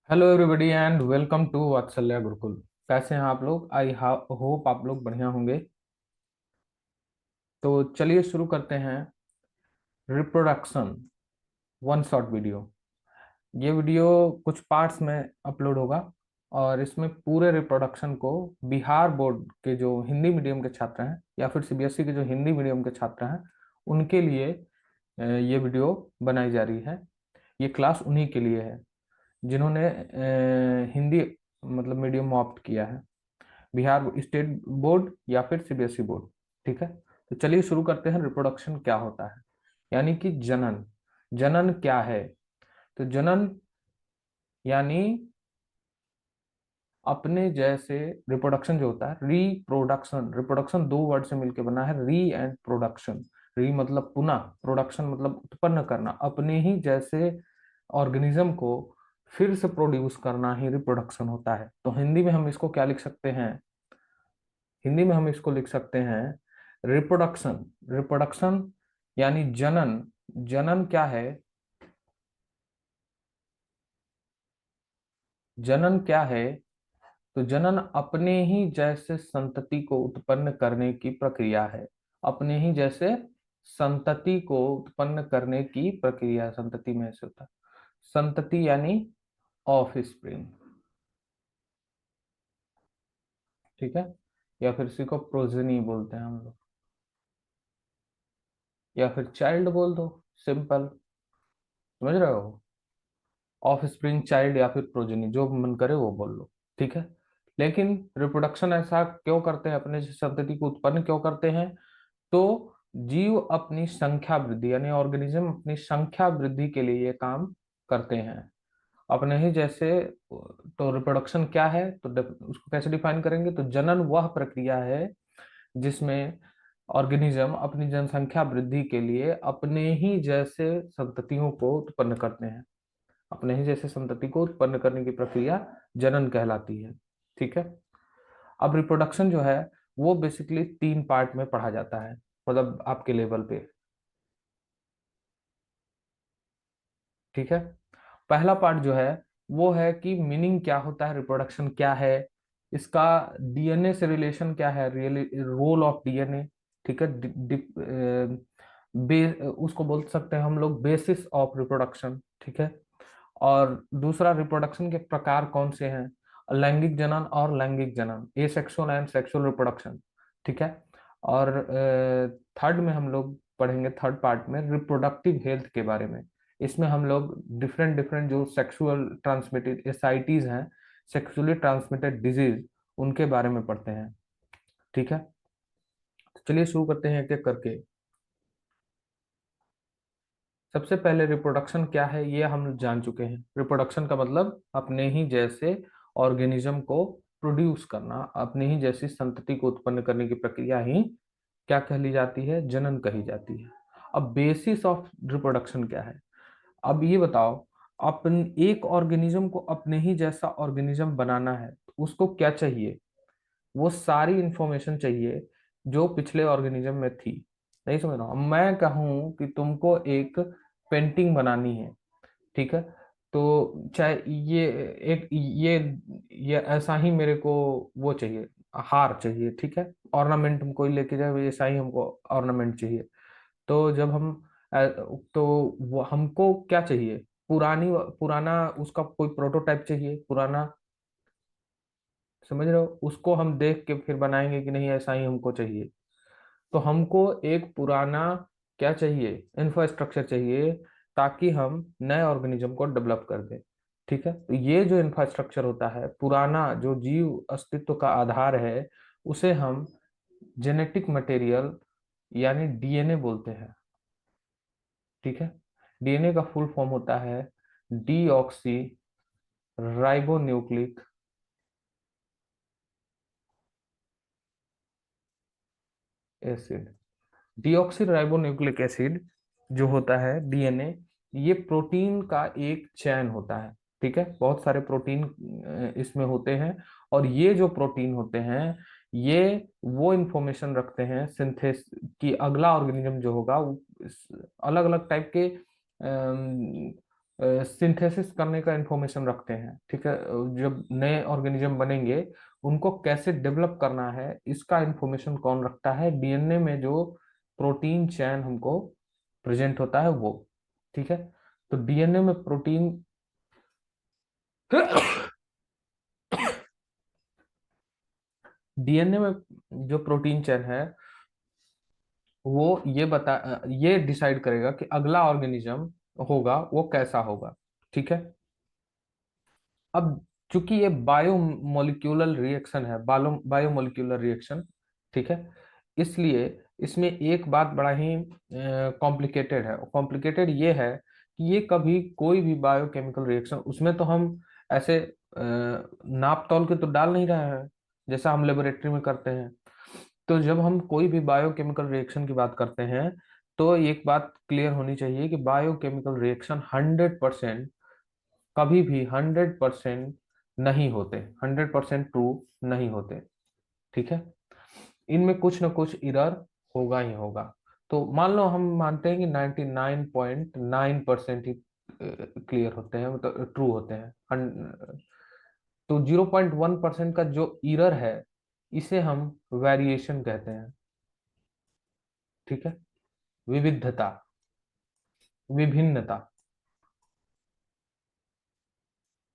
Hello everybody and welcome to Vatsalya Gurukul. कैसे हैं आप लोग? आई होप आप लोग बढ़िया होंगे। तो चलिए शुरू करते हैं। Reproduction one shot video. ये वीडियो कुछ पार्ट्स में अपलोड होगा और इसमें पूरे रिप्रोडक्शन को बिहार बोर्ड के जो हिंदी मीडियम के छात्र हैं या फिर सीबीएसई के जो हिंदी मीडियम के छात्र हैं उनके लिए ये वीडियो बनाई जा रही है। ये क्लास उन्हीं के लिए है जिन्होंने हिंदी मतलब मीडियम ऑप्ट किया है, बिहार स्टेट बोर्ड या फिर सीबीएसई बोर्ड। ठीक है, तो चलिए शुरू करते हैं। रिप्रोडक्शन क्या होता है, यानी कि जनन। जनन क्या है? तो जनन यानी अपने जैसे, रिप्रोडक्शन जो होता है, रिप्रोडक्शन, रिप्रोडक्शन दो वर्ड से मिलकर बना है, री एंड प्रोडक्शन। री मतलब पुनः, प्रोडक्शन मतलब उत्पन्न करना, अपने ही जैसे ऑर्गेनिज्म को फिर से प्रोड्यूस करना ही रिप्रोडक्शन होता है। तो हिंदी में हम इसको क्या लिख सकते हैं? हिंदी में हम इसको लिख सकते हैं रिप्रोडक्शन। रिप्रोडक्शन यानी जनन। जनन क्या है? जनन क्या है? तो जनन अपने ही जैसे संतति को उत्पन्न करने की प्रक्रिया है। अपने ही जैसे संतति को उत्पन्न करने की प्रक्रिया, संतति में ऐसे होता है। संतति यानी ऑफ स्प्रिंग। ठीक है, या फिर इसी को प्रोजेनी बोलते हैं हम लोग, या फिर चाइल्ड बोल दो, सिंपल। समझ रहे हो? ऑफ स्प्रिंग, चाइल्ड या फिर प्रोजेनी, जो मन करे वो बोल लो। ठीक है, लेकिन रिप्रोडक्शन ऐसा क्यों करते हैं, अपने से संतति को उत्पन्न क्यों करते हैं? तो जीव अपनी संख्या वृद्धि यानी ऑर्गेनिज्म अपनी संख्या वृद्धि के लिए ये काम करते हैं, अपने ही जैसे। तो रिप्रोडक्शन क्या है, तो उसको कैसे डिफाइन करेंगे? तो जनन वह प्रक्रिया है जिसमें ऑर्गेनिज्म अपनी जनसंख्या वृद्धि के लिए अपने ही जैसे संततियों को उत्पन्न करते हैं। अपने ही जैसे संतति को उत्पन्न करने की प्रक्रिया जनन कहलाती है। ठीक है, अब रिप्रोडक्शन जो है वो बेसिकली तीन पार्ट में पढ़ा जाता है, मतलब आपके लेवल पे। ठीक है, पहला पार्ट जो है वो है कि मीनिंग क्या होता है, रिप्रोडक्शन क्या है, इसका डीएनए से रिलेशन क्या है, रियली रोल ऑफ डीएनए। ठीक है, उसको बोल सकते हैं हम लोग बेसिस ऑफ रिप्रोडक्शन। ठीक है, और दूसरा रिप्रोडक्शन के प्रकार कौन से हैं, लैंगिक जनन और लैंगिक जनन, ए सेक्सुअल एंड सेक्सुअल रिप्रोडक्शन। ठीक है, और थर्ड में हम लोग पढ़ेंगे, थर्ड पार्ट में रिप्रोडक्टिव हेल्थ के बारे में। इसमें हम लोग डिफरेंट डिफरेंट जो सेक्सुअल ट्रांसमिटेड एसआईटीज हैं, सेक्सुअली ट्रांसमिटेड डिजीज, उनके बारे में पढ़ते हैं। ठीक है, तो चलिए शुरू करते हैं एक एक करके। सबसे पहले रिप्रोडक्शन क्या है ये हम जान चुके हैं। रिप्रोडक्शन का मतलब अपने ही जैसे ऑर्गेनिज्म को प्रोड्यूस करना, अपने ही जैसी संतति को उत्पन्न करने की प्रक्रिया ही क्या कहली जाती है? जनन कही जाती है। अब बेसिस ऑफ रिप्रोडक्शन क्या है? अब ये बताओ, अपन एक ऑर्गेनिज्म को अपने ही जैसा ऑर्गेनिज्म बनाना है तो उसको क्या चाहिए? वो सारी इंफॉर्मेशन चाहिए जो पिछले ऑर्गेनिज्म में थी। नहीं समझ रहा हूं? मैं कहूं कि तुमको एक पेंटिंग बनानी है। ठीक है, तो चाहे ये एक ये ऐसा ही मेरे को वो चाहिए, हार चाहिए। ठीक है, ऑर्नामेंट हम कोई लेके जाए ऐसा ही हमको ऑर्नामेंट चाहिए। तो जब हम तो वो हमको क्या चाहिए? पुरानी, पुराना उसका कोई प्रोटोटाइप चाहिए, पुराना। समझ रहे हो? उसको हम देख के फिर बनाएंगे कि नहीं ऐसा ही हमको चाहिए। तो हमको एक पुराना क्या चाहिए? इंफ्रास्ट्रक्चर चाहिए, ताकि हम नए ऑर्गेनिज्म को डेवलप कर दें। ठीक है, तो ये जो इंफ्रास्ट्रक्चर होता है, पुराना जो जीव अस्तित्व का आधार है, उसे हम जेनेटिक मटेरियल यानी डीएनए बोलते हैं। ठीक है, डीएनए का फुल फॉर्म होता है deoxy ribonucleic acid. Deoxy ribonucleic acid जो होता है डीएनए, ये प्रोटीन का एक चैन होता है। ठीक है, बहुत सारे प्रोटीन इसमें होते हैं, और ये जो प्रोटीन होते हैं ये वो इंफॉर्मेशन रखते हैं सिंथेस कि अगला ऑर्गेनिज्म जो होगा वो अलग अलग टाइप के सिंथेसिस करने का इंफॉर्मेशन रखते हैं, ठीक है। जब नए ऑर्गेनिज्म बनेंगे उनको कैसे डेवलप करना है इसका इंफॉर्मेशन कौन रखता है? डीएनए में जो प्रोटीन चैन हमको प्रेजेंट होता है वो, ठीक है। तो डीएनए में प्रोटीन डीएनए में जो प्रोटीन चैन है वो ये डिसाइड करेगा कि अगला ऑर्गेनिज्म होगा वो कैसा होगा, ठीक है। अब चूंकि ये बायोमोलिक्यूलर रिएक्शन है, बायोमोलिक्यूलर रिएक्शन, ठीक है, इसलिए इसमें एक बात बड़ा ही कॉम्प्लिकेटेड है। कॉम्प्लिकेटेड ये है कि ये कभी कोई भी बायोकेमिकल रिएक्शन, उसमें तो हम ऐसे नाप तौल के तो डाल नहीं रहे हैं जैसा हम लेबोरेटरी में करते हैं। तो जब हम कोई भी बायोकेमिकल रिएक्शन की बात करते हैं तो एक बात क्लियर होनी चाहिए कि बायोकेमिकल रिएक्शन 100% कभी भी 100% नहीं होते, 100% ट्रू नहीं होते, ठीक है। इनमें कुछ ना कुछ इरर होगा ही होगा। तो मान लो हम मानते हैं कि 99.9% ही क्लियर होते हैं, मतलब ट्रू होते हैं। तो 0.1% का जो इरर है इसे हम वेरिएशन कहते हैं, ठीक है। विविधता, विभिन्नता,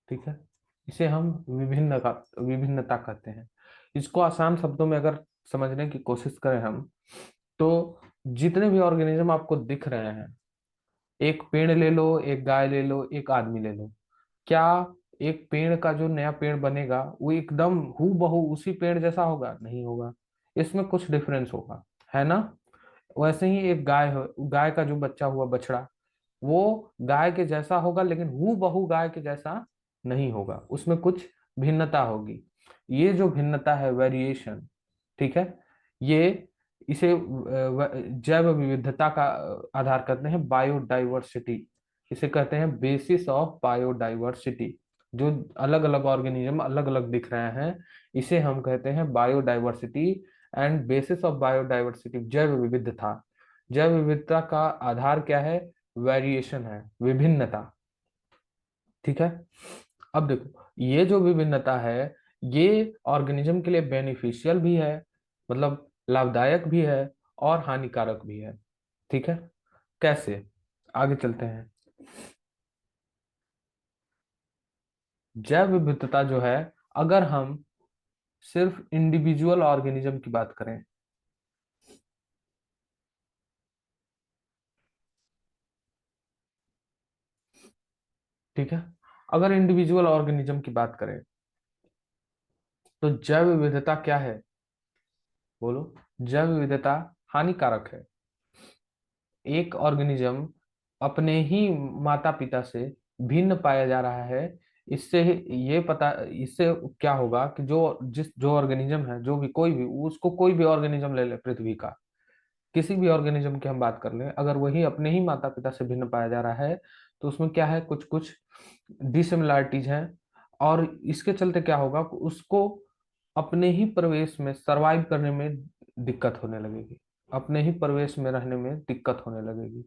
ठीक है, इसे हम विभिन्नता कहते हैं। इसको आसान शब्दों में अगर समझने की कोशिश करें हम, तो जितने भी ऑर्गेनिज्म आपको दिख रहे हैं, एक पेड़ ले लो, एक गाय ले लो, एक आदमी ले लो, क्या एक पेड़ का जो नया पेड़ बनेगा वो एकदम हू बहू उसी पेड़ जैसा होगा? नहीं होगा, इसमें कुछ डिफरेंस होगा, है ना। वैसे ही एक गाय हो, गाय का जो बच्चा हुआ बछड़ा, वो गाय के जैसा होगा लेकिन हू बहू गाय के जैसा नहीं होगा, उसमें कुछ भिन्नता होगी। ये जो भिन्नता है, वेरिएशन, ठीक है, ये इसे जैव विविधता का आधार करते हैं, बायोडाइवर्सिटी। इसे कहते हैं बेसिस ऑफ बायोडाइवर्सिटी। जो अलग अलग ऑर्गेनिज्म अलग अलग दिख रहे हैं इसे हम कहते हैं biodiversity. And bases of biodiversity, जैव विविधता। जैव विविधता का आधार क्या है? वेरिएशन है, विभिन्नता, ठीक है। अब देखो, ये जो विभिन्नता है ये ऑर्गेनिज्म के लिए बेनिफिशियल भी है, मतलब लाभदायक भी है, और हानिकारक भी है, ठीक है। कैसे? आगे चलते हैं। जैव विविधता जो है, अगर हम सिर्फ इंडिविजुअल ऑर्गेनिज्म की बात करें, ठीक है, अगर इंडिविजुअल ऑर्गेनिज्म की बात करें तो जैव विविधता क्या है? बोलो। जैव विविधता हानिकारक है। एक ऑर्गेनिज्म अपने ही माता पिता से भिन्न पाया जा रहा है, इससे क्या होगा कि जो ऑर्गेनिज्म है, जो भी कोई भी, उसको कोई भी ऑर्गेनिज्म ले ले पृथ्वी का, किसी भी ऑर्गेनिज्म की हम बात कर लें, अगर वही अपने ही माता पिता से भिन्न पाया जा रहा है तो उसमें क्या है, कुछ कुछ डिसिमिलरिटीज हैं। और इसके चलते क्या होगा कि उसको अपने ही परिवेश में सरवाइव करने में दिक्कत होने लगेगी, अपने ही परिवेश में रहने में दिक्कत होने लगेगी,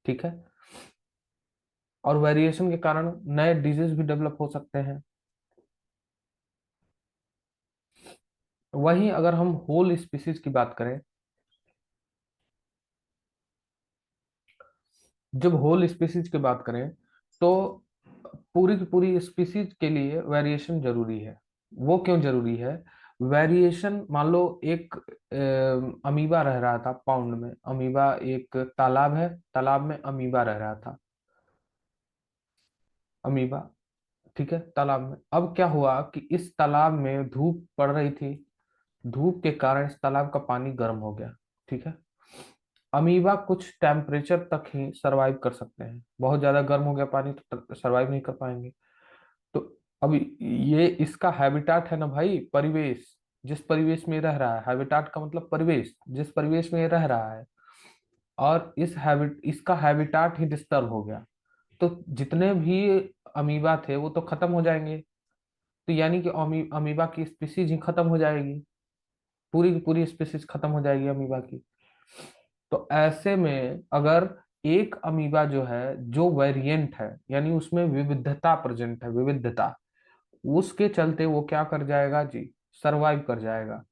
ठीक है। और वेरिएशन के कारण नए डिजीज भी डेवलप हो सकते हैं। वहीं अगर हम होल स्पीसीज की बात करें, जब होल स्पीसीज की बात करें तो पूरी की पूरी स्पीसीज के लिए वेरिएशन जरूरी है। वो क्यों जरूरी है? वेरिएशन, मान लो एक अमीबा रह रहा था पाउंड में, अमीबा, एक तालाब है, तालाब में अमीबा रह रहा था, अमीबा, ठीक है, तालाब में। अब क्या हुआ कि इस तालाब में धूप पड़ रही थी, धूप के कारण इस तालाब का पानी गर्म हो गया, ठीक है। अमीबा कुछ टेम्परेचर तक ही सरवाइव कर सकते हैं, बहुत ज्यादा गर्म हो गया पानी तो सरवाइव नहीं कर पाएंगे। तो अब ये इसका हैबिटाट है ना भाई, परिवेश, जिस परिवेश में ये रह रहा है, हैबिटाट का मतलब परिवेश, जिस परिवेश में ये रह रहा है, और इसका हैबिटाट ही डिस्टर्ब हो गया, तो जितने भी अमीबा थे वो तो खत्म हो जाएंगे। तो यानी कि अमीबा की स्पीसीज ही खत्म हो जाएगी, पूरी की पूरी स्पीसीज खत्म हो जाएगी अमीबा की। तो ऐसे में अगर एक अमीबा जो है, जो वेरिएंट है, यानी उसमें विविधता प्रेजेंट है, विविधता, उसके चलते वो क्या कर जाएगा जी, सरवाइव कर जाएगा।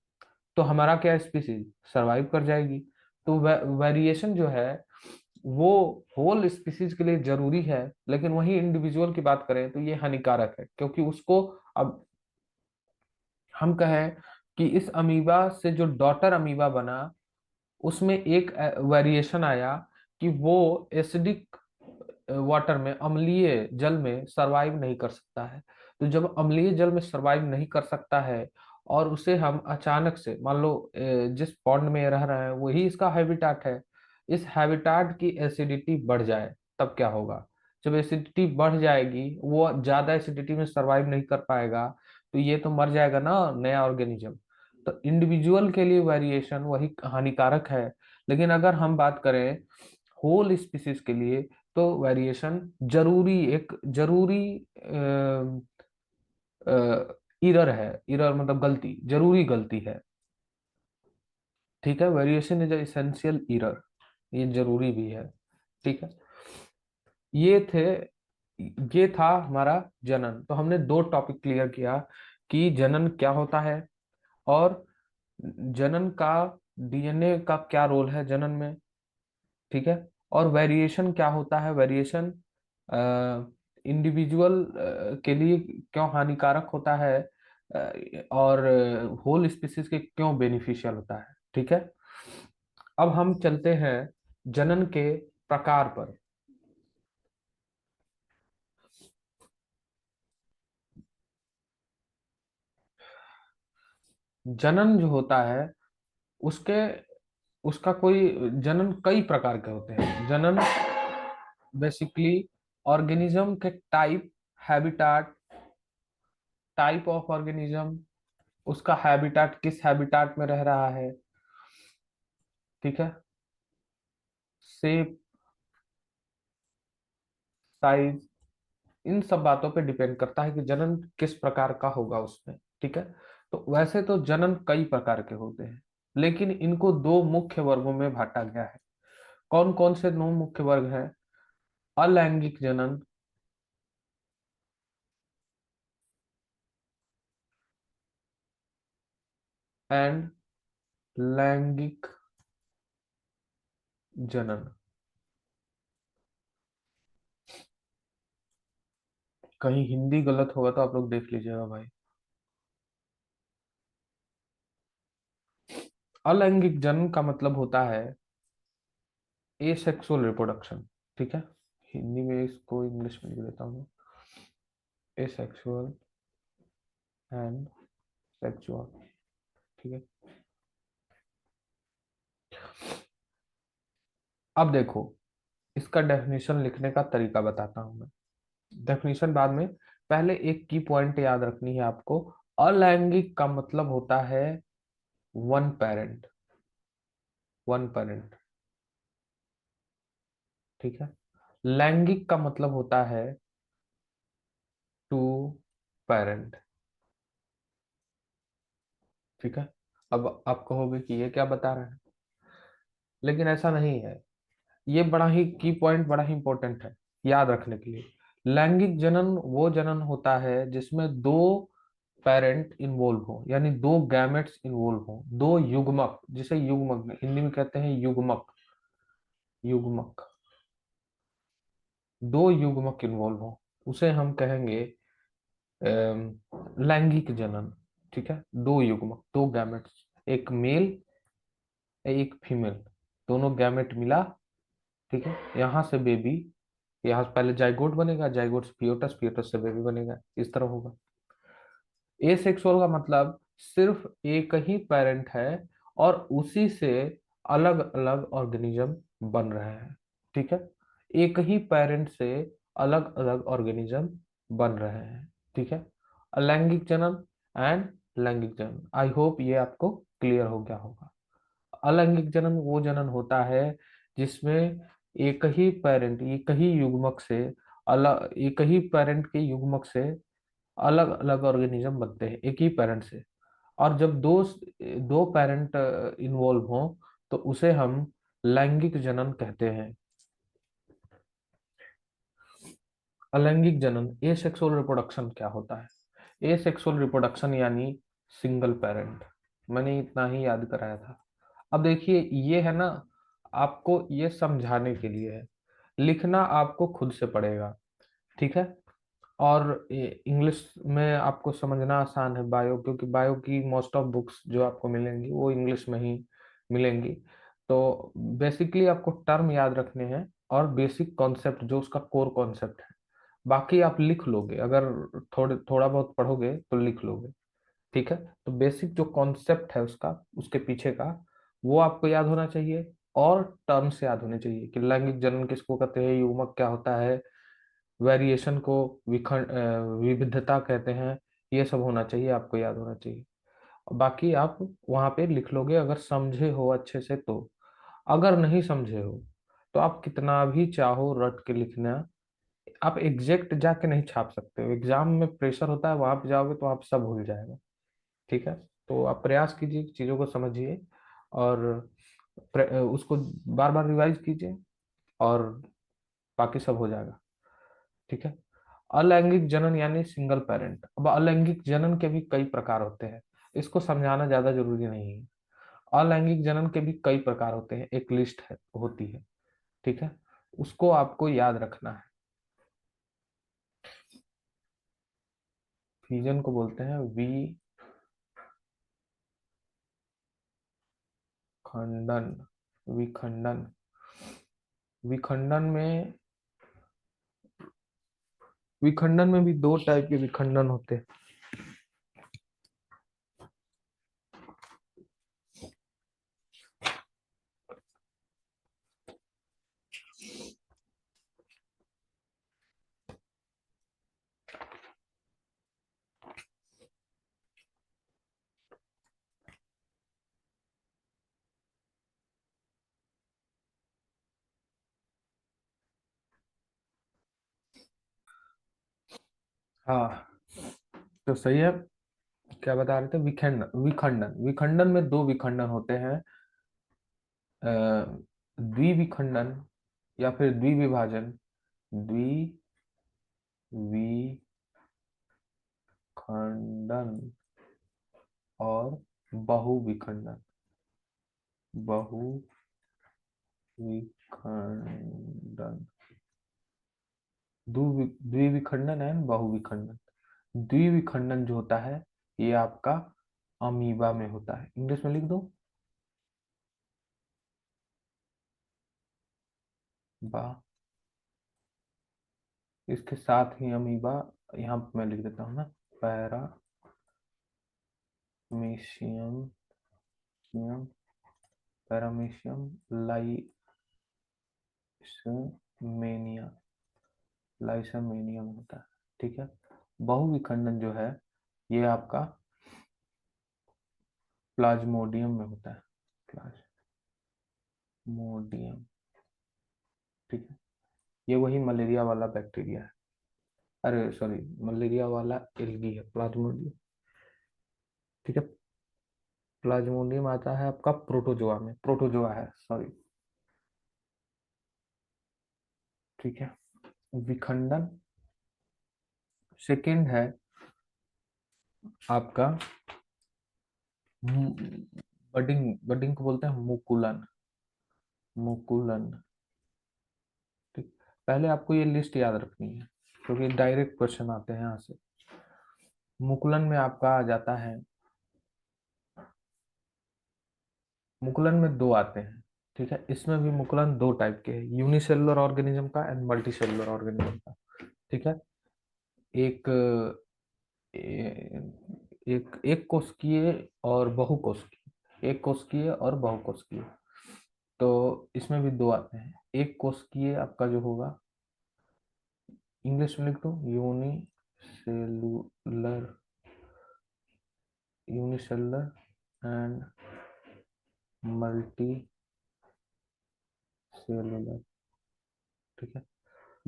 तो हमारा क्या स्पीसीज सरवाइव कर जाएगी। तो वेरिएशन जो है वो होल स्पीसीज के लिए जरूरी है, लेकिन वही इंडिविजुअल की बात करें तो ये हानिकारक है, क्योंकि उसको, अब हम कहें कि इस अमीबा से जो डॉटर अमीबा बना, उसमें एक वेरिएशन आया कि वो एसिडिक वाटर में, अम्लीय जल में सरवाइव नहीं कर सकता है। तो जब अम्लीय जल में सरवाइव नहीं कर सकता है और उसे हम अचानक से, मान लो जिस पॉन्ड में रह रहा है वही इसका हैबिटाट है, इस हैबिटाट की एसिडिटी बढ़ जाए, तब क्या होगा। जब एसिडिटी बढ़ जाएगी, वो ज्यादा एसिडिटी में सरवाइव नहीं कर पाएगा, तो ये तो मर जाएगा ना नया ऑर्गेनिज्म। तो इंडिविजुअल के लिए वेरिएशन वही हानिकारक है, लेकिन अगर हम बात करें होल स्पीसीज के लिए, तो वेरिएशन जरूरी, एक जरूरी इरर है। इरर मतलब गलती, जरूरी गलती है। ठीक है, वेरिएशन इज एसेंशियल इरर, ये जरूरी भी है। ठीक है, ये थे, ये था हमारा जनन। तो हमने दो टॉपिक क्लियर किया कि जनन क्या होता है, और जनन का, डीएनए का क्या रोल है जनन में। ठीक है, और वेरिएशन क्या होता है, वेरिएशन इंडिविजुअल के लिए क्यों हानिकारक होता है, और होल स्पीसीज के क्यों बेनिफिशियल होता है। ठीक है, अब हम चलते हैं जनन के प्रकार पर। जनन जो होता है, उसके, उसका कोई, जनन कई प्रकार के होते हैं। जनन बेसिकली ऑर्गेनिज्म के type, habitat, type of organism, उसका हैबिटाट, किस हैबिटाट में रह रहा है। ठीक है, शेप, साइज, इन सब बातों पे डिपेंड करता है कि जनन किस प्रकार का होगा उसमें। ठीक है, तो वैसे तो जनन कई प्रकार के होते हैं, लेकिन इनको दो मुख्य वर्गों में बांटा गया है। कौन कौन से दो मुख्य वर्ग हैं? अलैंगिक जनन एंड लैंगिक जनन। कहीं हिंदी गलत होगा तो आप लोग देख लीजिएगा भाई। अलैंगिक जनन का मतलब होता है एसेक्सुअल रिप्रोडक्शन। ठीक है, हिंदी में इसको इंग्लिश में लिख देता हूँ, एसेक्सुअल एंड सेक्सुअल। ठीक है, अब देखो, इसका डेफिनेशन लिखने का तरीका बताता हूं मैं। डेफिनेशन बाद में, पहले एक की पॉइंट याद रखनी है आपको। अलैंगिक का मतलब होता है वन पेरेंट, वन पेरेंट। ठीक है, लैंगिक का मतलब होता है टू पेरेंट। ठीक है, अब आप कहोगे कि ये क्या बता रहे हैं, लेकिन ऐसा नहीं है। ये बड़ा ही की पॉइंट, बड़ा ही इंपॉर्टेंट है याद रखने के लिए। लैंगिक जनन वो जनन होता है जिसमें दो पेरेंट इन्वॉल्व हो, यानी दो गैमेट्स इन्वॉल्व हो, दो युग्मक, जिसे युग्मक हिंदी में कहते हैं युग्मक, युग्मक, दो युग्मक इन्वॉल्व हो, उसे हम कहेंगे लैंगिक जनन। ठीक है, दो युग्मक, दो गैमेट्स, एक मेल एक फीमेल, दोनों गैमेट मिला। ठीक है, यहाँ से बेबी, यहाँ से पहले जाइगोट बनेगा, जाइगोट से फियोटस, फियोटस से बेबी बनेगा, इस तरह होगा। एसेक्सुअल का मतलब सिर्फ एक ही पेरेंट है और उसी से अलग अलग ऑर्गेनिज्म बन रहे हैं। ठीक है, एक ही पेरेंट से अलग अलग ऑर्गेनिज्म बन रहे हैं। ठीक है, अलैंगिक जनन एंड लैंगिक जनन, आई होप ये आपको क्लियर हो गया होगा। अलैंगिक जनन वो जनन होता है जिसमें एक ही पेरेंट, एक ही युग्मक से अलग, एक ही पेरेंट के युग्मक से अलग अलग ऑर्गेनिज्म बनते हैं एक ही पेरेंट से। और जब दो दो पेरेंट इन्वॉल्व हों तो उसे हम लैंगिक जनन कहते हैं। अलैंगिक जनन, एसेक्सुअल रिप्रोडक्शन क्या होता है? एसेक्सुअल रिप्रोडक्शन यानी सिंगल पेरेंट। मैंने इतना ही याद कराया था। अब देखिए ये है ना, आपको ये समझाने के लिए है, लिखना आपको खुद से पड़ेगा, ठीक है। और इंग्लिश में आपको समझना आसान है बायो, क्योंकि बायो की मोस्ट ऑफ बुक्स जो आपको मिलेंगी वो इंग्लिश में ही मिलेंगी। तो बेसिकली आपको टर्म याद रखने हैं और बेसिक कॉन्सेप्ट जो उसका कोर कॉन्सेप्ट है, बाकी आप लिख लोगे, अगर थोड़ा बहुत पढ़ोगे तो लिख लोगे, ठीक है। तो बेसिक जो कॉन्सेप्ट है उसका, उसके पीछे का, वो आपको याद होना चाहिए। और टर्म्स याद होने चाहिए कि लैंगिक जनन किसको कहते हैं, युग्मक क्या होता है, वेरिएशन को विविधता कहते हैं, ये सब होना चाहिए, आपको याद होना चाहिए। बाकी आप वहां पे लिख लोगे अगर समझे हो अच्छे से तो। अगर नहीं समझे हो तो आप कितना भी चाहो रट के लिखना, आप एग्जैक्ट जाके नहीं छाप सकते हो, एग्जाम में प्रेशर होता है, वहां पे जाओगे तो आप सब भूल जाएगा, ठीक है। तो आप प्रयास कीजिए, चीजों को समझिए और उसको बार बार रिवाइज कीजिए, और बाकी सब हो जाएगा, ठीक है। अलैंगिक जनन यानी सिंगल पेरेंट। अब अलैंगिक जनन के भी कई प्रकार होते हैं, इसको समझाना ज्यादा जरूरी नहीं है। अलैंगिक जनन के भी कई प्रकार होते हैं, एक लिस्ट है होती है, ठीक है, उसको आपको याद रखना है। फिजन को बोलते हैं विखंडन। विखंडन, विखंडन में विखंडन में भी दो टाइप के विखंडन होते हैं। हाँ, तो सही है। क्या बता रहे थे? विखंडन, विखंडन में दो विखंडन होते हैं, द्विविखंडन या फिर द्विविभाजन। द्विविखंडन और बहुविखंडन। बहुविखंडन, द्विविखंडन है, बहुविखंडन। द्विविखंडन जो होता है ये आपका अमीबा में होता है, इंग्लिश में लिख दो, बा। इसके साथ ही अमीबा, यहाँ पे मैं लिख देता हूँ ना, पैरामीशियम, पैरामीशियम लाइसमेनिया, लाइसमेनियम होता है, ठीक है। बहुविखंडन जो है ये आपका प्लाज्मोडियम में होता है, प्लाज्मोडियम, ठीक है। ये वही मलेरिया वाला बैक्टीरिया है, अरे सॉरी, मलेरिया वाला एल्गी है प्लाज्मोडियम, ठीक है। प्लाज्मोडियम आता है आपका प्रोटोजोआ में, प्रोटोजोआ है, सॉरी, ठीक है। विखंडन सेकंड है आपका बडिंग, बडिंग को बोलते हैं मुकुलन, मुकुलन, ठीक। पहले आपको ये लिस्ट याद रखनी है क्योंकि डायरेक्ट क्वेश्चन आते हैं यहाँ से। मुकुलन में आपका आ जाता है, मुकुलन में दो आते हैं, ठीक है। इसमें भी मुकुलन दो टाइप के हैं, यूनिसेलुलर ऑर्गेनिज्म का एंड मल्टी सेलुलर ऑर्गेनिज्म का, ठीक है। एक एक कोशिकीय और बहुकोशिकीय, एक कोशिकीय और बहुकोशिकीय। तो इसमें भी दो आते हैं, एक कोशिकीय आपका जो होगा, इंग्लिश में लिख दो unicellular, unicellular and multi cellular, ठीक है।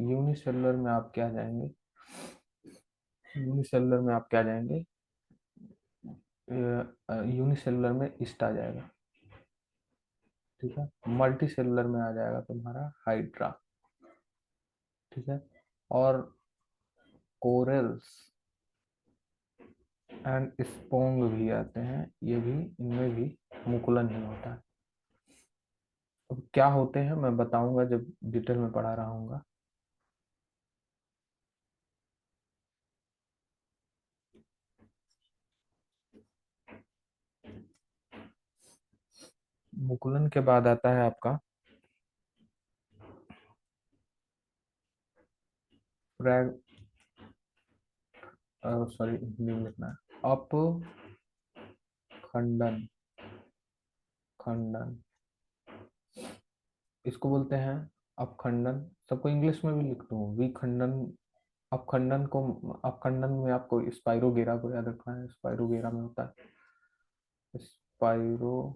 यूनिसेलुलर में आप क्या जाएंगे, यूनिसेलुलर में आप क्या जाएंगे, यूनिसेलुलर में ईस्ट आ जाएगा, ठीक है। मल्टी सेलुलर में आ जाएगा तुम्हारा हाइड्रा, ठीक है। और कोरल्स एंड स्पोंग भी आते हैं, ये भी, इनमें भी मुकुलन ही होता है। अब क्या होते हैं मैं बताऊंगा जब डिटेल में पढ़ा रहा हूँ। मुकुलन के बाद आता है आपका फ्रैग, सॉरी हिंदी में लिखना है, अपखंडन। खंडन, इसको बोलते हैं अपखंडन। सबको इंग्लिश में भी लिख दूं, विखंडन। अपखंडन को, अपखंडन में आपको स्पाइरोगेरा को याद रखना है, स्पाइरोगेरा में होता है स्पाइरोगेरा।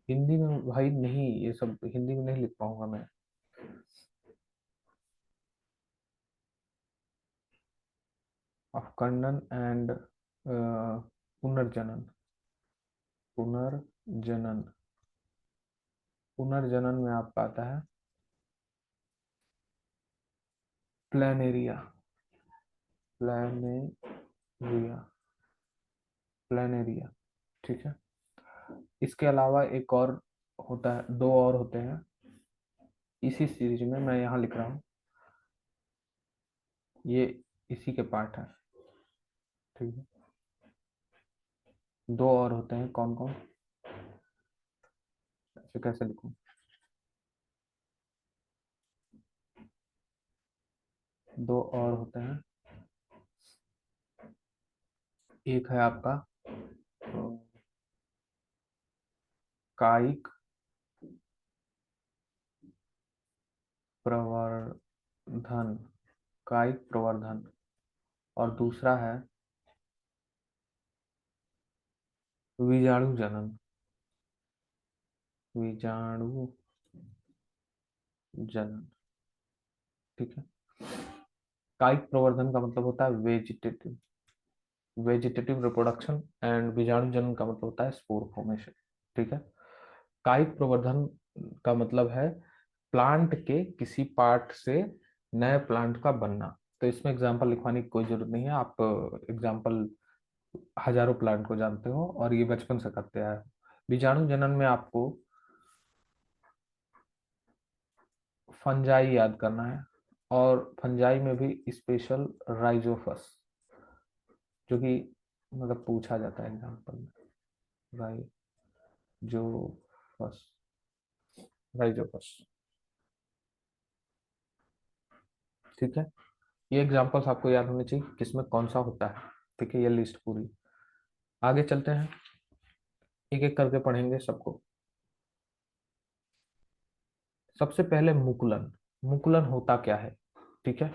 हिंदी में भाई नहीं, ये सब हिंदी में नहीं लिख पाऊंगा मैं। अपखंडन एंड पुनर्जनन। पुनर्जनन, पुनर्जनन में आपका आता है प्लानेरिया। प्लानेरिया, प्लानेरिया, ठीक है। इसके अलावा एक और होता है, दो और होते हैं इसी सीरीज में, मैं यहाँ लिख रहा हूँ, ये इसी के पार्ट है, ठीक है। दो और होते हैं, कौन कौन, ऐसे कैसे लिखूं। दो और होते हैं, एक है आपका कायिक प्रवर्धन, कायिक प्रवर्धन, और दूसरा है बीजाणु जनन। बीजाणु जनन, ठीक है। कायिक प्रवर्धन का मतलब होता है वेजिटेटिव, वेजिटेटिव रिप्रोडक्शन, एंड बीजाणु जनन का मतलब होता है स्पोर फॉर्मेशन, ठीक है। कायिक प्रवर्धन का मतलब है प्लांट के किसी पार्ट से नए प्लांट का बनना। तो इसमें एग्जांपल लिखवाने की कोई जरूरत नहीं है, आप एग्जांपल हजारों प्लांट को जानते हो और ये बचपन से करते आए हो। बीजाणु जनन में आपको फंजाई याद करना है, और फंजाई में भी स्पेशल राइजोफस, जो कि मतलब पूछा जाता है एग्जाम्पल में, राइजोफस, राइजोफस, ठीक है। ये एग्जाम्पल्स आपको याद होने चाहिए किसमें कौन सा होता है, ठीक है। ये लिस्ट पूरी, आगे चलते हैं, एक एक करके पढ़ेंगे सबको। सबसे पहले मुकुलन, मुकुलन होता क्या है, ठीक है।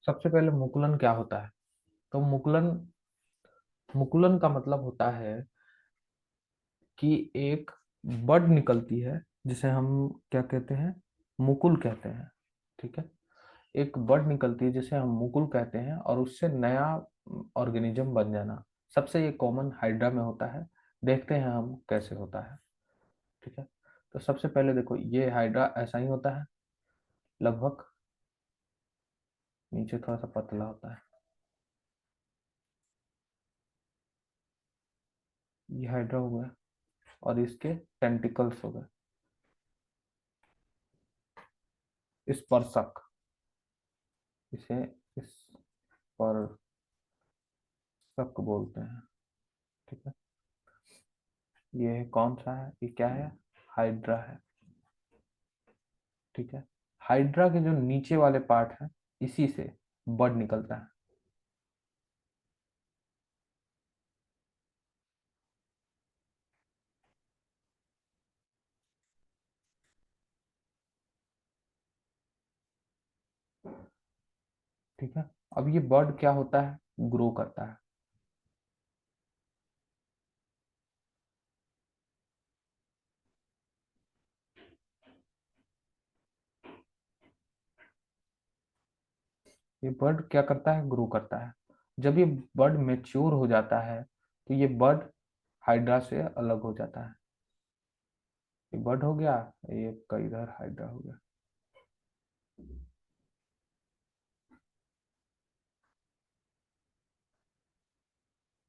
सबसे पहले मुकुलन क्या होता है, तो मुकुलन, मुकुलन का मतलब होता है कि एक बड निकलती है, जिसे हम क्या कहते हैं, मुकुल कहते हैं, ठीक है। एक बड निकलती है जिसे हम मुकुल कहते हैं, और उससे नया ऑर्गेनिज्म बन जाना। सबसे ये कॉमन हाइड्रा में होता है, देखते हैं हम कैसे होता है, ठीक है। तो सबसे पहले देखो, ये हाइड्रा ऐसा ही होता है लगभग, नीचे थोड़ा सा पतला होता है, ये हाइड्रा हो गया, और इसके टेंटिकल्स हो गए स्पर्शक, इसे स्पर्शक बोलते हैं, ठीक है। ये कौन सा है, ये क्या है, हाइड्रा है, ठीक है। हाइड्रा के जो नीचे वाले पार्ट है, इसी से बड निकलता है, ठीक है। अब ये बड क्या होता है, ग्रो करता है, ये बर्ड क्या करता है, ग्रो करता है। जब ये बर्ड मेच्योर हो जाता है तो ये बर्ड हाइड्रा से अलग हो जाता है। ये बर्ड हो गया, ये का इधर हाइड्रा हो गया।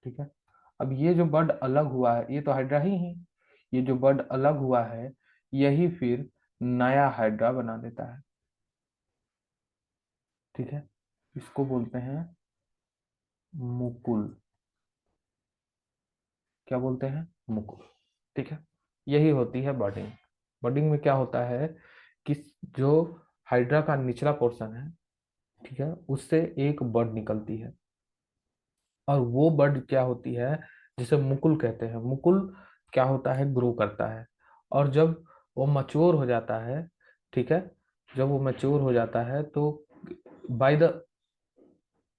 ठीक है। अब ये जो बर्ड अलग हुआ है ये तो हाइड्रा ही है। ये जो बर्ड अलग हुआ है यही फिर नया हाइड्रा बना देता है। ठीक है। इसको बोलते हैं मुकुल। क्या बोलते हैं, मुकुल। ठीक है। यही होती है बर्डिंग। बर्डिंग में क्या होता है कि जो हाइड्रा का निचला पोर्शन है, ठीक है, उससे एक बर्ड निकलती है। और वो बर्ड क्या होती है, जिसे मुकुल कहते हैं। मुकुल क्या होता है, ग्रो करता है। और जब वो मच्योर हो जाता है, ठीक है, जब वो मैच्योर हो जाता है तो बाय द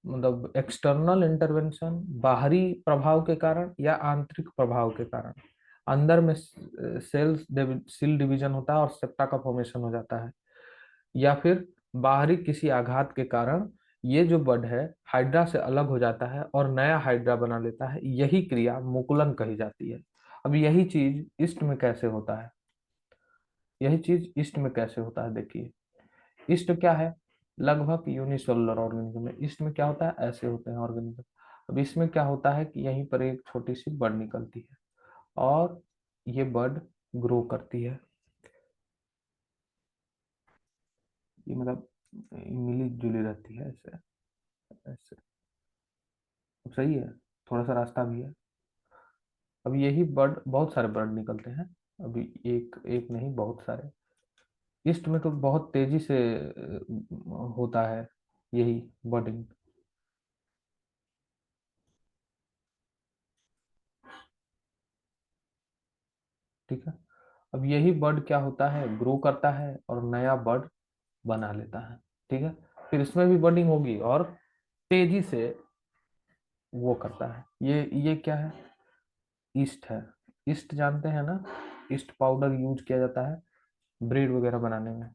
मतलब एक्सटर्नल इंटरवेंशन, बाहरी प्रभाव के कारण या आंतरिक प्रभाव के कारण, अंदर में सेल डिवीजन होता है और सेप्टा का फॉर्मेशन हो जाता है, या फिर बाहरी किसी आघात के कारण ये जो बड है हाइड्रा से अलग हो जाता है और नया हाइड्रा बना लेता है। यही क्रिया मुकुलन कही जाती है। अब यही चीज ईस्ट में कैसे होता है, यही चीज ईस्ट में कैसे होता है, देखिए। ईस्ट क्या है, लगभग यूनिसेलुलर ऑर्गेनिज्म है। ईस्ट में क्या होता है, ऐसे होते हैं ऑर्गेनिज्म। अब इसमें क्या होता है कि यहीं पर एक छोटी सी बड निकलती है और ये बड ग्रो करती है। ये मतलब मिली जुली रहती है ऐसे ऐसे। अब सही है, थोड़ा सा रास्ता भी है। अब यही बर्ड, बहुत सारे बर्ड निकलते हैं। अभी एक एक नहीं, बहुत सारे। ईस्ट में तो बहुत तेजी से होता है यही बर्डिंग। ठीक है। अब यही बर्ड क्या होता है, ग्रो करता है और नया बर्ड बना लेता है। ठीक है। फिर इसमें भी बर्डिंग होगी और तेजी से वो करता है। ये क्या है, ईस्ट है। ईस्ट जानते हैं ना, ईस्ट पाउडर यूज किया जाता है ब्रेड वगैरह बनाने में।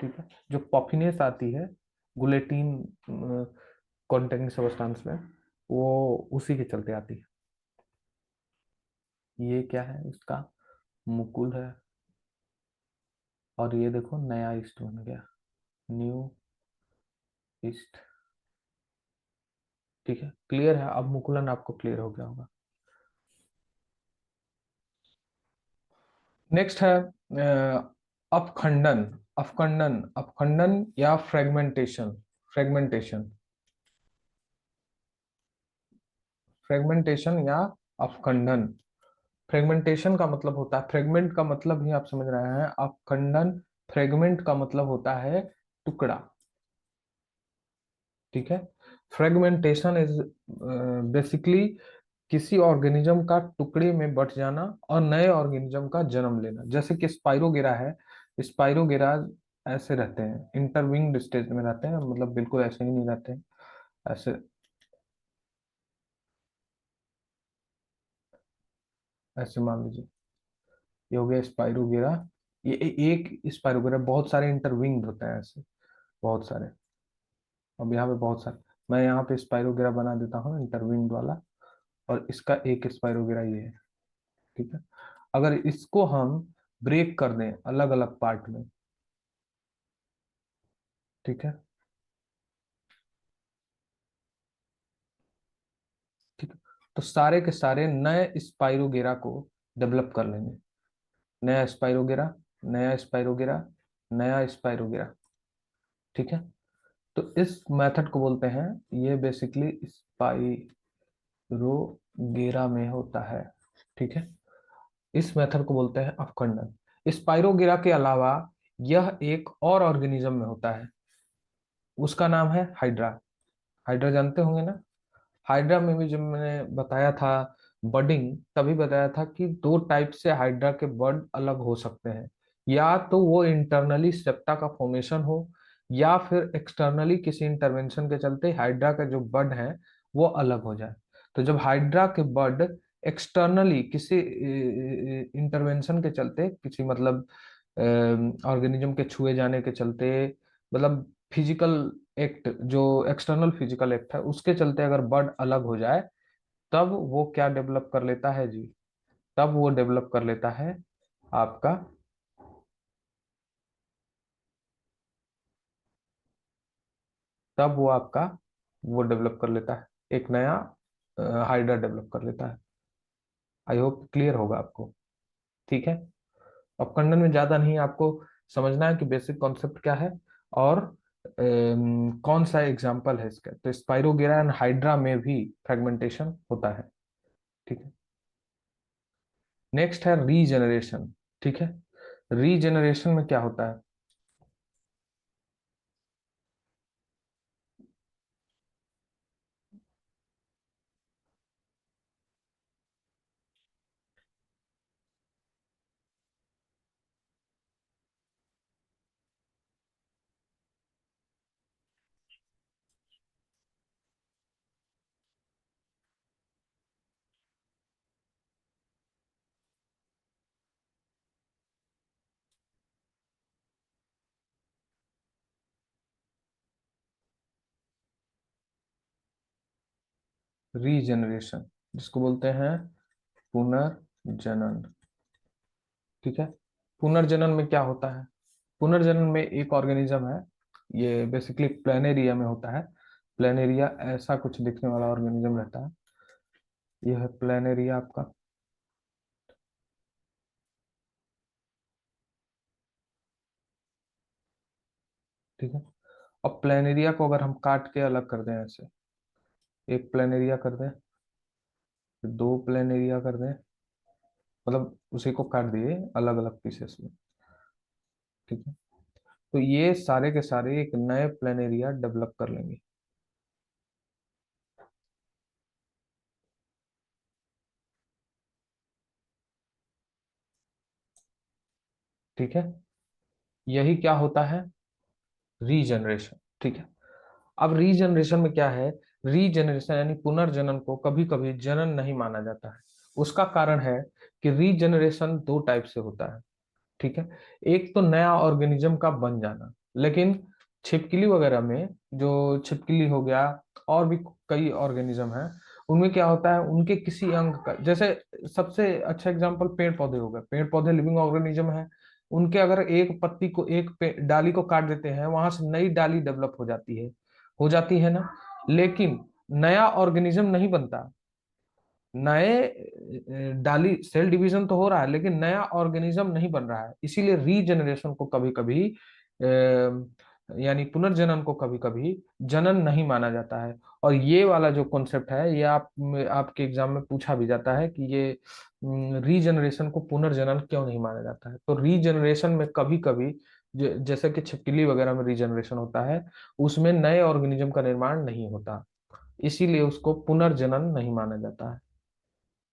ठीक है। जो पफिनेस आती है गुलेटिन कंटेनिंग सब्सटेंस में, वो उसी के चलते आती है। ये क्या है, इसका मुकुल है। और ये देखो नया ईस्ट बन गया, न्यू ईस्ट। ठीक है, क्लियर है। अब मुकुलन आपको क्लियर हो गया होगा। नेक्स्ट है अपखंडन। अपखंडन, अपखंडन या फ्रेगमेंटेशन। फ्रेगमेंटेशन, फ्रेगमेंटेशन या अपखंडन। फ्रेगमेंटेशन का मतलब होता है, फ्रेगमेंट का मतलब ही आप समझ रहे हैं, अपखंडन फ्रेगमेंट का मतलब होता है टुकड़ा। ठीक है। फ्रेगमेंटेशन इज बेसिकली किसी ऑर्गेनिज्म का टुकड़े में बट जाना और नए ऑर्गेनिज्म का जन्म लेना। जैसे कि स्पाइरोगेरा है, स्पाइरोगेरा ऐसे रहते हैं, इंटरविंग्ड स्टेज में रहते हैं, मतलब बिल्कुल ऐसे ही नहीं रहते हैं, ऐसे ऐसे मान लीजिए। ये हो गया स्पाइरोगेरा। ये एक स्पाइरोगेरा, बहुत सारे इंटरविंग्ड होते हैं ऐसे, बहुत सारे। अब यहाँ पे बहुत सारे, मैं यहाँ पे स्पाइरोगेरा बना देता हूँ इंटरविंग्ड वाला, और इसका एक स्पाइरोगेरा ये है। ठीक है। अगर इसको हम ब्रेक कर दें अलग अलग पार्ट में, ठीक है, ठीक है, तो सारे के सारे नए स्पाइरोगेरा को डेवलप कर लेंगे। नया स्पाइरोगेरा, नया स्पाइरोगेरा, नया स्पाइरोगेरा। ठीक है। तो इस मेथड को बोलते हैं, ये बेसिकली स्पाइरोगेरा में होता है। ठीक है। इस मेथड को बोलते हैं अपखंडन। स्पाइरोगेरा के अलावा यह एक और ऑर्गेनिज्म में होता है, उसका नाम है हाइड्रा। हाइड्रा जानते होंगे ना। हाइड्रा में भी जब मैंने बताया था बर्डिंग, तभी बताया था कि दो टाइप से हाइड्रा के बर्ड अलग हो सकते हैं। या तो वो इंटरनली सेप्टा का फॉर्मेशन हो, या फिर एक्सटर्नली किसी इंटरवेंशन के चलते हाइड्रा का जो बर्ड है वो अलग हो जाए। तो जब हाइड्रा के बर्ड एक्सटर्नली किसी इंटरवेंशन के चलते, किसी मतलब ऑर्गेनिज्म के छुए जाने के चलते, मतलब फिजिकल एक्ट, जो एक्सटर्नल फिजिकल एक्ट है, उसके चलते अगर बर्ड अलग हो जाए, तब वो क्या डेवलप कर लेता है जी? तब वो डेवलप कर लेता है आपका, तब वो आपका वो डेवलप कर लेता है, एक नया हाइडर डेवलप कर लेता है। आई होप क्लियर होगा आपको। ठीक है। अब कंडन में ज्यादा नहीं, आपको समझना है कि बेसिक कॉन्सेप्ट क्या है, और कौन सा एग्जाम्पल है इसका। तो स्पाइरोगेरा एंड हाइड्रा में भी फ्रेगमेंटेशन होता है। ठीक है। नेक्स्ट है रीजेनरेशन। ठीक है। रीजेनरेशन में क्या होता है? रीजेनरेशन, जिसको बोलते हैं पुनर्जनन। ठीक है। पुनर्जनन में क्या होता है? पुनर्जनन में एक ऑर्गेनिज्म है, ये बेसिकली प्लेनेरिया में होता है। प्लेनेरिया ऐसा कुछ दिखने वाला ऑर्गेनिज्म रहता है। यह है प्लेनेरिया आपका। ठीक है। अब प्लेनेरिया को अगर हम काट के अलग कर दें ऐसे, एक प्लेनेरिया कर दें, फिर दो प्लेनेरिया कर दें, मतलब उसी को काट दिए अलग अलग पीसेस में। ठीक है। तो ये सारे के सारे एक नए प्लेनेरिया डेवलप कर लेंगे। ठीक है। यही क्या होता है? रीजनरेशन। ठीक है। अब रीजनरेशन में क्या है? रीजनरेशन यानी पुनर्जनन को कभी कभी जनन नहीं माना जाता है। उसका कारण है कि रीजनरेशन दो टाइप से होता है। ठीक है। एक तो नया ऑर्गेनिज्म का बन जाना, लेकिन छिपकली वगैरह में, जो छिपकली हो गया, और भी कई ऑर्गेनिज्म हैं, उनमें क्या होता है, उनके किसी अंग का, जैसे सबसे अच्छा एग्जांपल पेड़ पौधे हो गए। पेड़ पौधे लिविंग ऑर्गेनिज्म है। उनके अगर एक पत्ती को, एक डाली को काट देते हैं, वहां से नई डाली डेवलप हो जाती है ना। लेकिन नया ऑर्गेनिज्म नहीं बनता। नए डाली सेल डिवीजन तो हो रहा है, लेकिन नया ऑर्गेनिज्म नहीं बन रहा है। इसीलिए रीजनरेशन को कभी कभी, यानी पुनर्जनन को कभी कभी जनन नहीं माना जाता है। और ये वाला जो कॉन्सेप्ट है, ये आपके एग्जाम में पूछा भी जाता है कि ये रीजनरेशन को पुनर्जनन क्यों नहीं माना जाता है। तो रीजनरेशन में कभी कभी, जैसे कि छिपकली वगैरह में रीजनरेशन होता है, उसमें नए ऑर्गेनिज्म का निर्माण नहीं होता, इसीलिए उसको पुनर्जनन नहीं माना जाता है।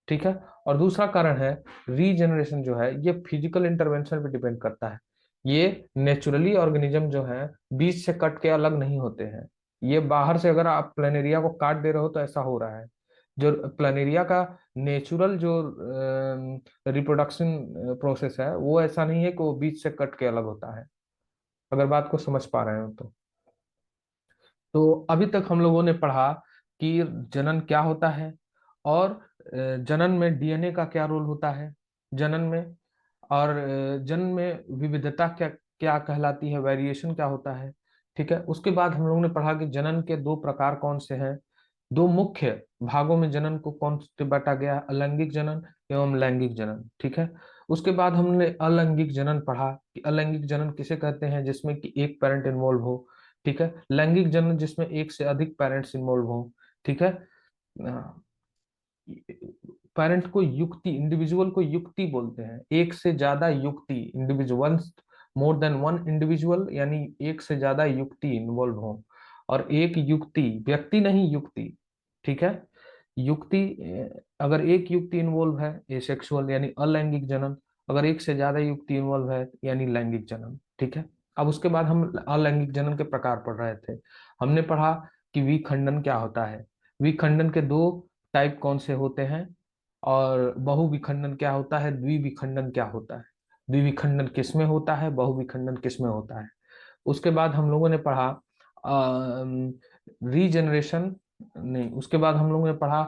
ठीक है। और दूसरा कारण है, रीजनरेशन जो है ये फिजिकल इंटरवेंशन पे डिपेंड करता है। ये नेचुरली ऑर्गेनिज्म जो है बीज से कट के अलग नहीं होते हैं। ये बाहर से अगर आप प्लेनेरिया को काट दे रहे हो तो ऐसा हो रहा है। जो प्लेनेरिया का नेचुरल जो रिप्रोडक्शन प्रोसेस है, वो ऐसा नहीं है कि वो बीज से कट के अलग होता है। अगर बात को समझ पा रहे हो तो अभी तक हम लोगों ने पढ़ा कि जनन क्या होता है, और जनन में डीएनए का क्या रोल होता है जनन में, और जनन में विविधता क्या क्या कहलाती है, वेरिएशन क्या होता है। ठीक है। उसके बाद हम लोगों ने पढ़ा कि जनन के दो प्रकार कौन से हैं। दो मुख्य भागों में जनन को कौन से बांटा गया है, अलैंगिक जनन एवं लैंगिक जनन। ठीक है। उसके बाद हमने अलैंगिक जनन पढ़ा कि अलैंगिक जनन किसे कहते हैं, जिसमें कि एक पेरेंट इन्वॉल्व हो। ठीक है। लैंगिक जनन जिसमें एक से अधिक पेरेंट्स इन्वॉल्व हो। ठीक है। पेरेंट को युक्ति, इंडिविजुअल को युक्ति बोलते हैं। एक से ज्यादा युक्ति, individuals, more than one individual, यानी एक से ज्यादा युक्ति इन्वॉल्व हो। और एक युक्ति, व्यक्ति नहीं युक्ति। ठीक है। युक्ति, अगर एक युक्ति इन्वॉल्व है, एसेक्सुअल यानी अलैंगिक जनन। अगर एक से ज्यादा युक्ति इन्वॉल्व है, यानी लैंगिक जनन। ठीक है। अब उसके बाद हम अलैंगिक जनन के प्रकार पढ़ रहे थे। हमने पढ़ा कि विखंडन क्या होता है, विखंडन के दो टाइप कौन से होते हैं, और बहुविखंडन क्या होता है, द्विविखंडन क्या होता है, द्विविखंडन किसमें होता है, बहुविखंडन किसमें होता है। उसके बाद हम लोगों ने पढ़ा रीजनरेशन नहीं, उसके बाद हम लोगों ने पढ़ा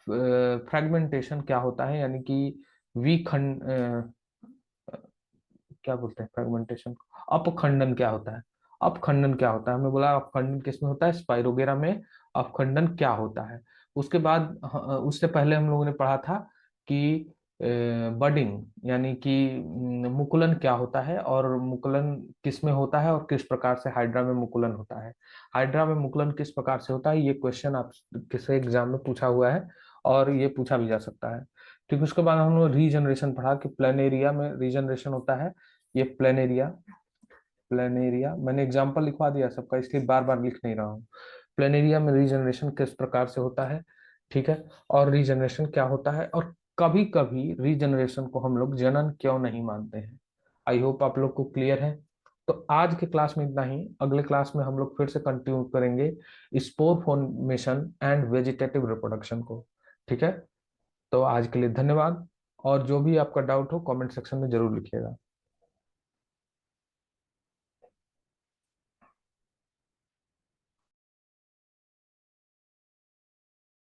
फ्रेगमेंटेशन क्या होता है, यानी कि विखंड क्या बोलते हैं फ्रेगमेंटेशन, अपखंडन क्या होता है, अपखंडन क्या होता है, हमने बोला अपखंडन किसमें होता है, स्पाइरोगेरा में अपखंडन क्या होता है। उसके बाद उससे पहले हम लोगों ने पढ़ा था कि बडिंग यानी कि मुकुलन क्या होता है, और मुकुलन किस में होता है और किस प्रकार से हाइड्रा में मुकुलन होता है। हाइड्रा में मुकुलन किस प्रकार से होता है, ये क्वेश्चन आप किसी एग्जाम में पूछा हुआ है और ये पूछा भी जा सकता है। ठीक, उसके बाद हम लोग रीजनरेशन पढ़ा कि प्लेनेरिया में रीजनरेशन होता है। ये प्लेनेरिया, प्लेनेरिया मैंने एग्जाम्पल लिखवा दिया सबका, इसलिए बार बार लिख नहीं रहा हूँ। प्लेनेरिया में रीजनरेशन किस प्रकार से होता है, ठीक है, और रीजनरेशन क्या होता है, और कभी कभी रीजनरेशन को हम लोग जनन क्यों नहीं मानते हैं। आई होप आप लोग को क्लियर है। तो आज के क्लास में इतना ही, अगले क्लास में हम लोग फिर से कंटिन्यू करेंगे spore formation and vegetative reproduction को। ठीक है, तो आज के लिए धन्यवाद, और जो भी आपका डाउट हो कमेंट सेक्शन में जरूर लिखिएगा।